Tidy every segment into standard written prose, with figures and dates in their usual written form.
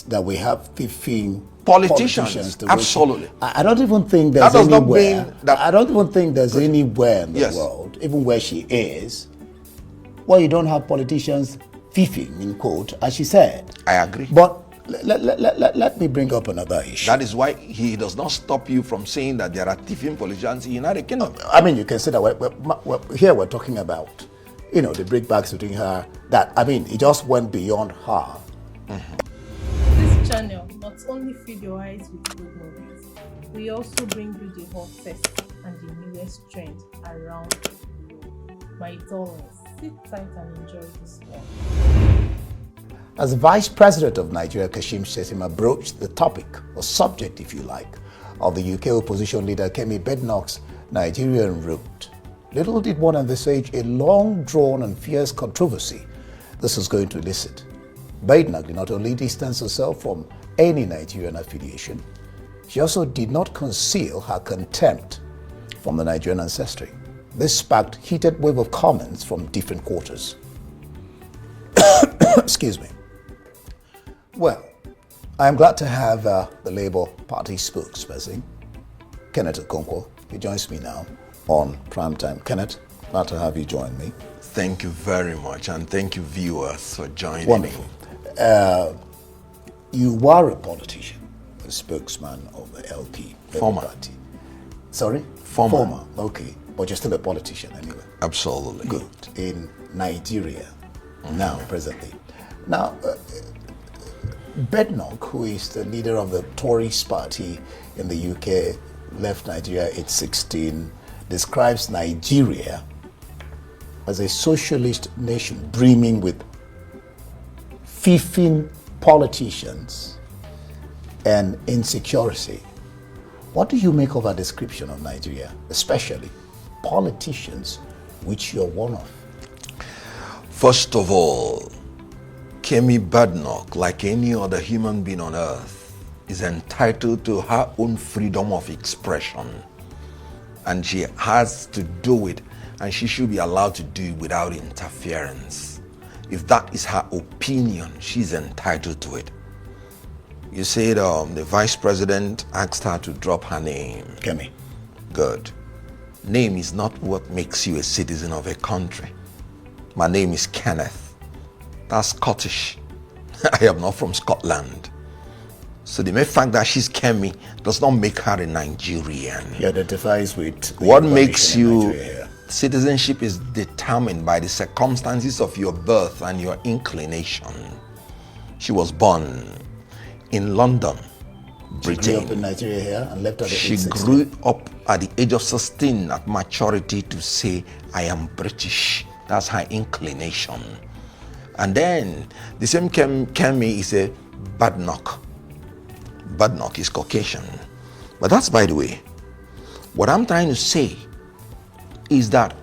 that we have 15 politicians. to Absolutely. I don't even think there's That does not anywhere. mean that- I don't even think there's anywhere in the Yes. world, even where she is, where you don't have politicians thieving, in quote, as she said. I agree. But let me bring up another issue. That is why he does not stop you from saying that there are thieving politicians in the United Kingdom. I mean, you can say that here we're talking about, the breakbacks between her. That, I mean, it just went beyond her. This channel not only feed your eyes with good movies, we also bring you the hottest and the newest trend around the globe. My darlings, sit tight and enjoy this one. As the Vice President of Nigeria, Kashim Shettima, broached the topic, or subject if you like, of the UK opposition leader Kemi Badenoch's Nigerian route, little did one envisage a long-drawn and fierce controversy this is going to elicit. Badenoch did not only distance herself from any Nigerian affiliation, she also did not conceal her contempt from the Nigerian ancestry. This sparked heated wave of comments from different quarters. Excuse me. Well, I am glad to have the Labour Party spokesperson, Kenneth Okonkwo. He joins me now on Primetime. Kenneth, glad to have you join me. Thank you very much, and thank you viewers for joining Wonderful. me. You were a politician, a spokesman of the LP. Labour Former. Party. Sorry? Former. Okay. But you're still a politician anyway. Absolutely. Good. In Nigeria, now, presently. Now, Badenoch, who is the leader of the Tories party in the UK, left Nigeria at 16, describes Nigeria as a socialist nation brimming with thieving politicians and insecurity. What do you make of a description of Nigeria, especially politicians, which you're one of? First of all, Kemi Badenoch, like any other human being on earth, is entitled to her own freedom of expression. And she has to do it, and she should be allowed to do it without interference. If that is her opinion, she's entitled to it. You said the vice president asked her to drop her name. Kemi. Good. Name is not what makes you a citizen of a country. My name is Kenneth. That's Scottish. I am not from Scotland. So the mere fact that she's Kemi does not make her a Nigerian. He identifies with the What Yoruba makes nation in you, Nigeria. citizenship is determined by the circumstances of your birth and your inclination. She was born in London, She Britain. grew up in Nigeria here and left at the age She 16. grew up at the age of 16 at maturity to say, I am British. That's her inclination. And then the same Kemi is a Badenoch. Badenoch is Caucasian. But that's by the way. What I'm trying to say is that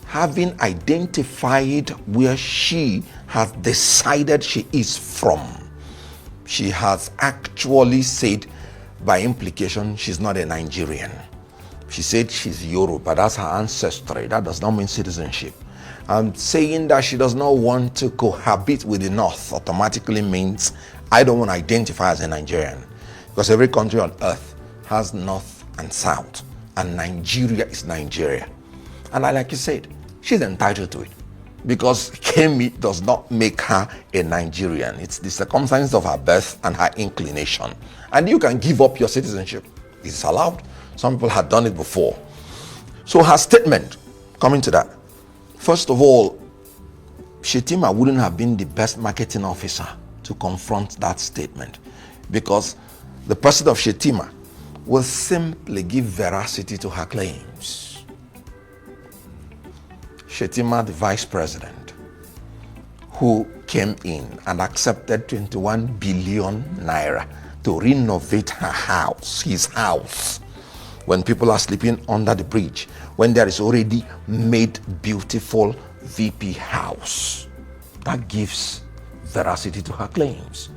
having identified where she has decided she is from, she has actually said by implication she's not a Nigerian. She said she's Yoruba, that's her ancestry. That does not mean citizenship. And saying that she does not want to cohabit with the North automatically means I don't want to identify as a Nigerian. Because every country on earth has North and South, and Nigeria is Nigeria. And like you said, she's entitled to it. Because Kemi does not make her a Nigerian. It's the circumstances of her birth and her inclination. And you can give up your citizenship. It's allowed. Some people had done it before. So her statement, coming to that, first of all, Shettima wouldn't have been the best marketing officer to confront that statement, because the person of Shettima will simply give veracity to her claims. Shettima, the vice president, who came in and accepted 21 billion naira to renovate her house, his house, when people are sleeping under the bridge, when there is already made beautiful VP house. That gives veracity to her claims.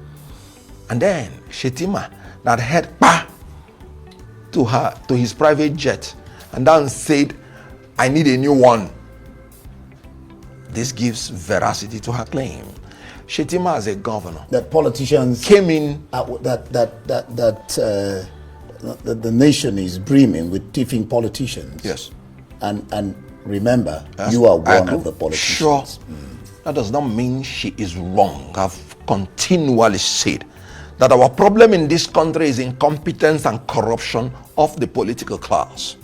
And then Shettima that head to his private jet and then said, I need a new one. This gives veracity to her claim. Shetima as a governor That politicians came in. the nation is brimming with thieving politicians. Yes. And remember, Yes, you are I one agree. of the politicians. Sure. That does not mean she is wrong. I've continually said that our problem in this country is incompetence and corruption of the political class.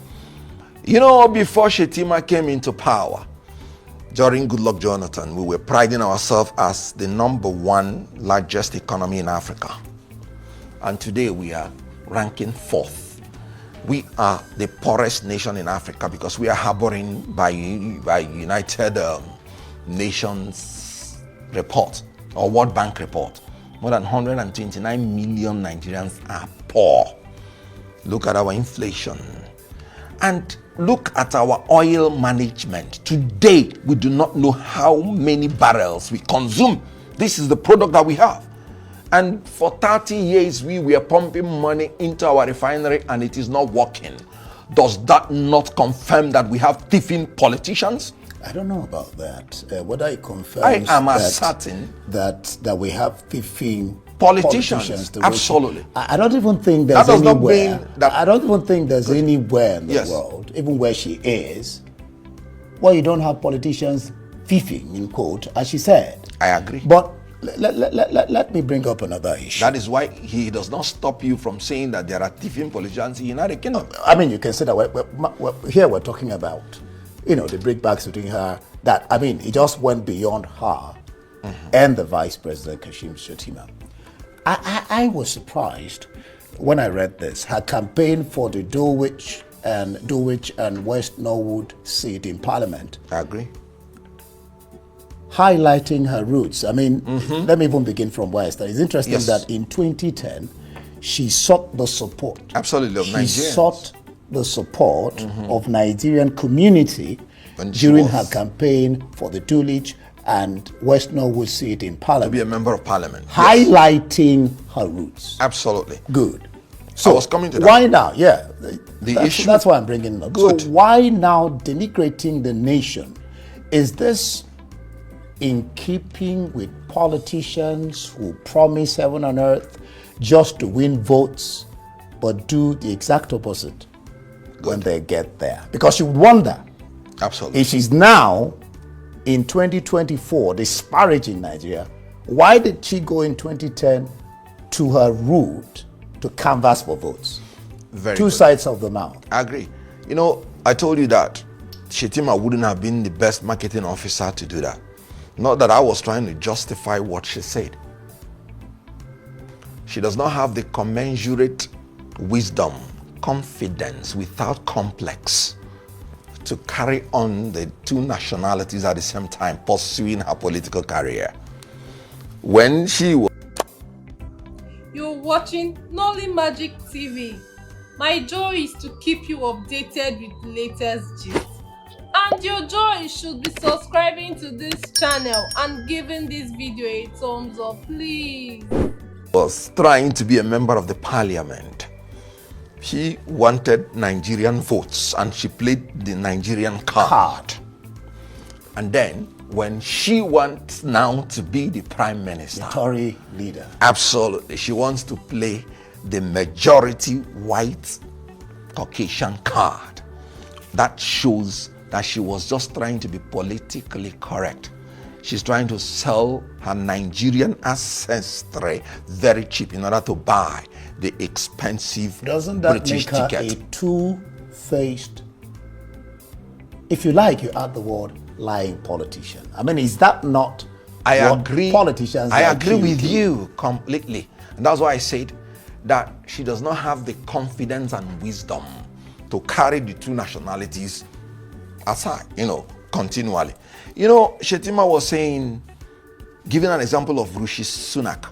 You know, before Shetima came into power, during Goodluck Jonathan, we were priding ourselves as the #1 largest economy in Africa. And today we are ranking 4th. We are the poorest nation in Africa because we are harboring by United Nations report or World Bank report. More than 129 million Nigerians are poor. Look at our inflation. And look at our oil management. Today, we do not know how many barrels we consume. This is the product that we have. And for 30 years, we were pumping money into our refinery and it is not working. Does that not confirm that we have thieving politicians? I don't know about that. Whether it confirms I am certain that we have thieving politicians. the way- Absolutely. I don't even think there's That does not anywhere. mean that- I don't even think there's anywhere in the Yes. world, even where she is, where you don't have politicians thieving, in quote, as she said. I agree. But let me bring up another issue. That is why he does not stop you from saying that there are thieving politicians in the United Kingdom. I mean, you can say that here we're talking about, the breakbacks between her. That, I mean, it just went beyond her and the Vice President Kashim Shettima. I was surprised when I read this. Her campaign for the Dulwich and West Norwood seat in Parliament, I agree. highlighting her roots. I mean, let me even begin from where I started. It's interesting Yes. that in 2010, she sought the support. Absolutely, of She Nigerians. sought the support of Nigerian community When she during was- her campaign for the Dulwich and West Norwood seat in To Parliament, be a member of parliament. Yes, highlighting her roots. absolutely. Good. I was coming to that. Why now? Yeah. issue- That's why I'm bringing it up. Good. So why now denigrating the nation? Is this in keeping with politicians who promise heaven on earth just to win votes, but do the exact opposite when they get there? Because you would wonder, Absolutely. if she's now in 2024 disparaging Nigeria, why did she go in 2010 to her root to canvass for votes? Very Two good. sides of the mouth. I agree. You know, I told you that Shetima wouldn't have been the best marketing officer to do that. Not that I was trying to justify what she said. She does not have the commensurate wisdom, confidence without complex to carry on the two nationalities at the same time, pursuing her political career. When she was You're watching Nolly Magic TV. My joy is to keep you updated with the latest gist. And your joy should be subscribing to this channel and giving this video a thumbs up, please. trying to be a member of the parliament, she wanted Nigerian votes and she played the Nigerian card. And then when she wants now to be the prime minister, Tory leader. absolutely, she wants to play the majority white Caucasian card. That shows that she was just trying to be politically correct. She's trying to sell her Nigerian ancestry very cheap in order to buy the expensive Doesn't that British make her ticket. a two-faced, if you like, you add the word lying politician? I mean, is that not I what agree. politicians I like agree with do? you completely. And that's why I said that she does not have the confidence and wisdom to carry the two nationalities aside, continually. Shetima was saying, giving an example of Rishi Sunak.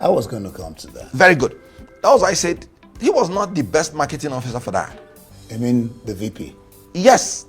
I was going to come to that. Very good. That was why I said he was not the best marketing officer for that. I mean, the VP. Yes.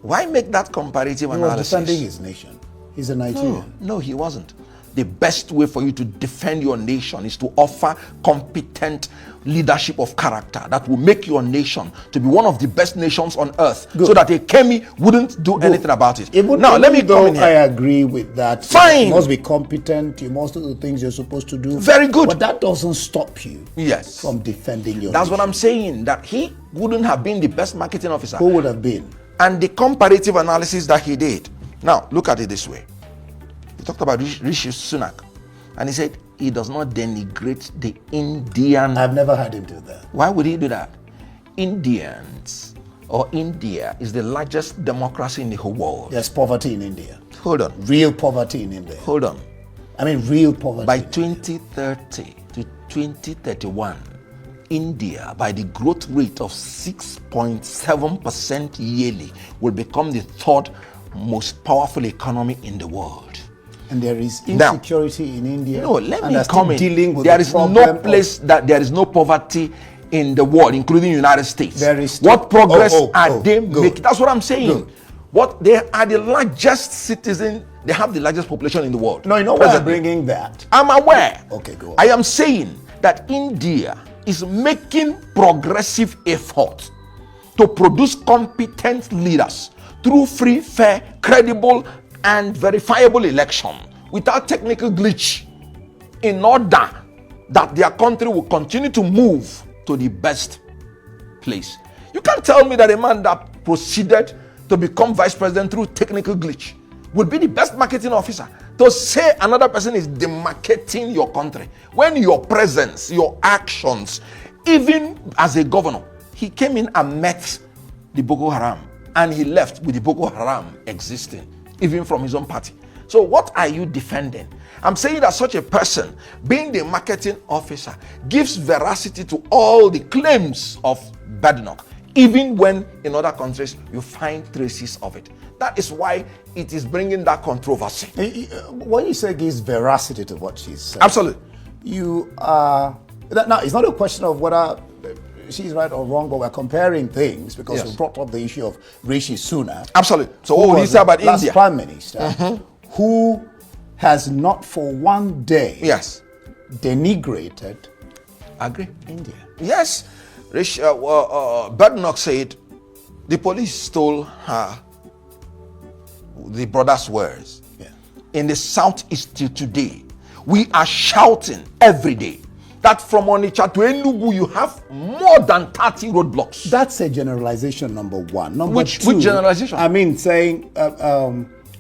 Why make that comparative He was analysis? defending his nation. He's a Nigerian. No, he wasn't. the best way for you to defend your nation is to offer competent leadership of character that will make your nation to be one of the best nations on earth. Good. So that a Kemi wouldn't do anything about it. Now, let me come in here. I agree with that. Fine. You must be competent. You must do the things you're supposed to do. Very good. But that doesn't stop you Yes. from defending your That's nation. what I'm saying, that he wouldn't have been the best marketing officer. Who would have been? And the comparative analysis that he did. Now, look at it this way. He talked about Rishi Sunak, and he said he does not denigrate the Indian. I've never heard him do that. Why would he do that? Indians, or India, is the largest democracy in the whole world. There's poverty in India. Hold on. Real poverty in India. Hold on. I mean, real poverty. By 2030 to 2031, India, by the growth rate of 6.7% yearly, will become the third most powerful economy in the world. And there is Now, insecurity in India. No, let and me they're still comment. dealing with There the is no problem place that there is no poverty in the world, including the United States. There is What progress are they good. making? That's what I'm saying. Good. What they are the largest citizen. They have the largest population in the world. No, you know why I'm presently. bringing that? I'm aware. Okay, go on. I am saying that India is making progressive efforts to produce competent leaders through free, fair, credible, and verifiable election without technical glitch, in order that their country will continue to move to the best place. You can't tell me that a man that proceeded to become vice president through technical glitch would be the best marketing officer. To say another person is demarketing your country, when your presence, your actions, even as a governor, he came in and met the Boko Haram, and he left with the Boko Haram existing, even from his own party. So what are you defending? I'm saying that such a person, being the marketing officer, gives veracity to all the claims of Badenoch, even when in other countries you find traces of it. That is why it is bringing that controversy. When you say gives veracity to what she said, Absolutely. you are. Now, it's not a question of whether she's right or wrong, but we're comparing things because Yes. we brought up the issue of Rishi Sunak. Absolutely. So who what would you was say about the last India? Prime Minister, who has not for one day Yes. denigrated I agree. India. Yes. Badenoch said the police stole the brother's words. Yeah. In the southeast till today, we are shouting every day that from Onitsha to Enugu you have more than 30 roadblocks. That's a generalization, number one. Number Which two, generalization? I mean, saying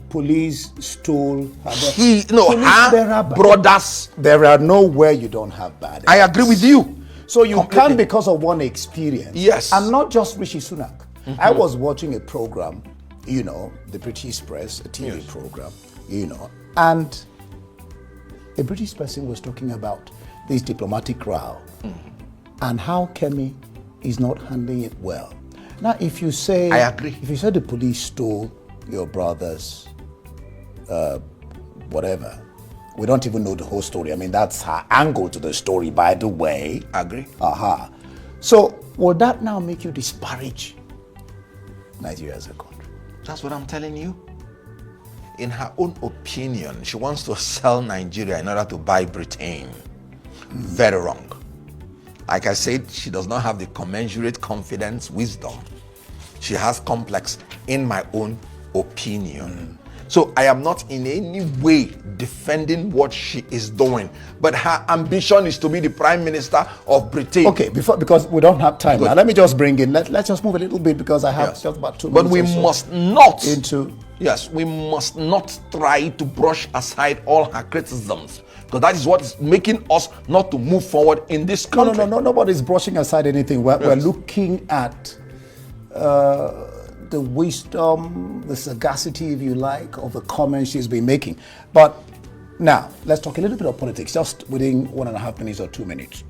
police stole her. Police, there are brothers. There are nowhere you don't have bad. I agree with you. So you Completely. can, because of one experience. Yes. And not just Rishi Sunak. I was watching a program, the British Press, a TV program, and a British person was talking about this diplomatic row and how Kemi is not handling it well. Now, if you say, I agree. If you say the police stole your brother's whatever, we don't even know the whole story. I mean, that's her angle to the story, by the way. I agree. So, will that now make you disparage Nigeria as a country? That's what I'm telling you. In her own opinion, she wants to sell Nigeria in order to buy Britain. Very wrong. Like I said, she does not have the commensurate confidence, wisdom. She has complex, in my own opinion. So I am not in any way defending what she is doing, but her ambition is to be the Prime Minister of Britain. Okay, because we don't have time Good. now. Let me just bring in. Let's just move a little bit because I have Yes. just about 2 But minutes. we or so must not into. Yes, we must not try to brush aside all her criticisms, because that is what is making us not to move forward in this country. No. Nobody's brushing aside anything. We're Yes. looking at the wisdom, the sagacity, if you like, of the comments she's been making. But now, let's talk a little bit of politics, just within 1.5 minutes or 2 minutes.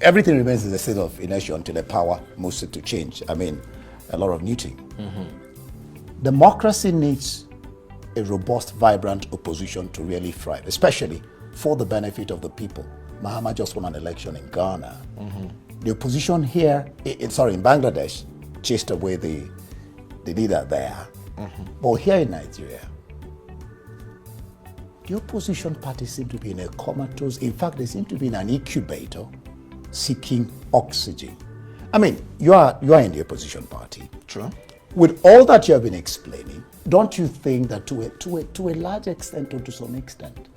Everything remains in the state of inertia until the power moves it to change. I mean, a lot of new thing. Democracy needs a robust, vibrant opposition to really thrive, especially for the benefit of the people. Mahama just won an election in Ghana. The opposition here, in Bangladesh, chased away the leader there. But here in Nigeria, the opposition parties seem to be in a comatose. In fact, they seem to be in an incubator seeking oxygen. I mean, you are in the opposition party. True. With all that you have been explaining, don't you think that to a large extent or to some extent,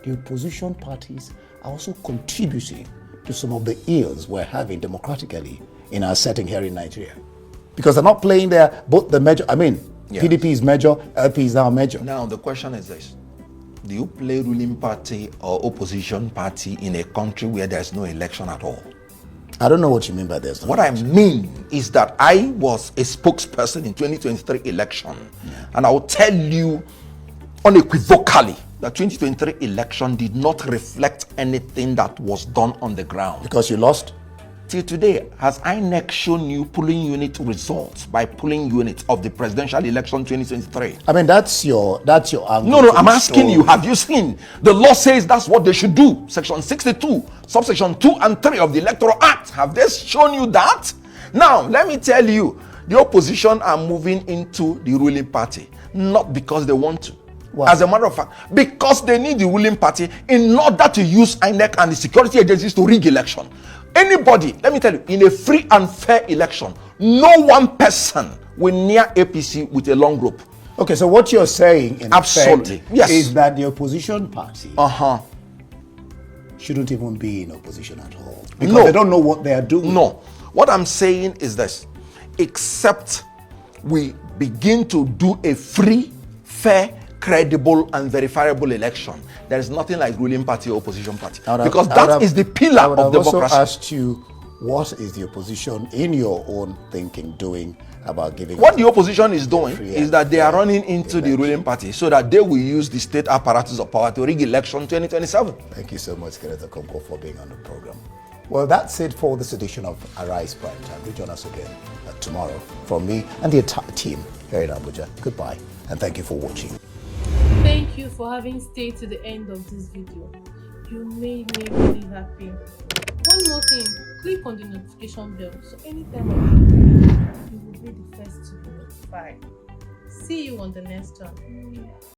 the opposition parties are also contributing to some of the ills we're having democratically in our setting here in Nigeria? Because they're not playing both the major, Yes. PDP is major, LP is now major. Now, the question is this. Do you play ruling party or opposition party in a country where there's no election at all? I don't know what you mean by this. What I mean is that I was a spokesperson in 2023 election, and I will tell you unequivocally that 2023 election did not reflect anything that was done on the ground. Because you lost? Till today, has INEC shown you polling unit results by polling units of the presidential election 2023? I mean, that's your angle. No, I'm asking you, have you seen? The law says that's what they should do. Section 62, subsection 2 and 3 of the Electoral Act. Have they shown you that? Now, let me tell you, the opposition are moving into the ruling party, not because they want to. Why? As a matter of fact, because they need the ruling party in order to use INEC and the security agencies to rig election. Anybody, let me tell you, in a free and fair election, no one person will near APC with a long rope. Okay, so what you're saying in Absolutely. effect Yes. is that the opposition party Uh-huh. shouldn't even be in opposition at all. Because No. they don't know what they are doing. No. What I'm saying is this. Except we begin to do a free, fair, credible, and verifiable election, there is nothing like ruling party or opposition party. Because that is the pillar I would of have also democracy. asked you, what is the opposition, in your own thinking, doing about giving... What the opposition is doing Free is that they are and running into the ruling party so that they will use the state apparatus of power to rig election 2027. Thank you so much, Kenneth Okonkwo, for being on the program. Well, that's it for this edition of Arise Prime Time. Do join us again tomorrow from me and the entire team here in Abuja. Goodbye, and thank you for watching. Thank you for having stayed to the end of this video. You made me really happy. One more thing, click on the notification bell so anytime I upload a video, you will be the first to be notified. See you on the next one.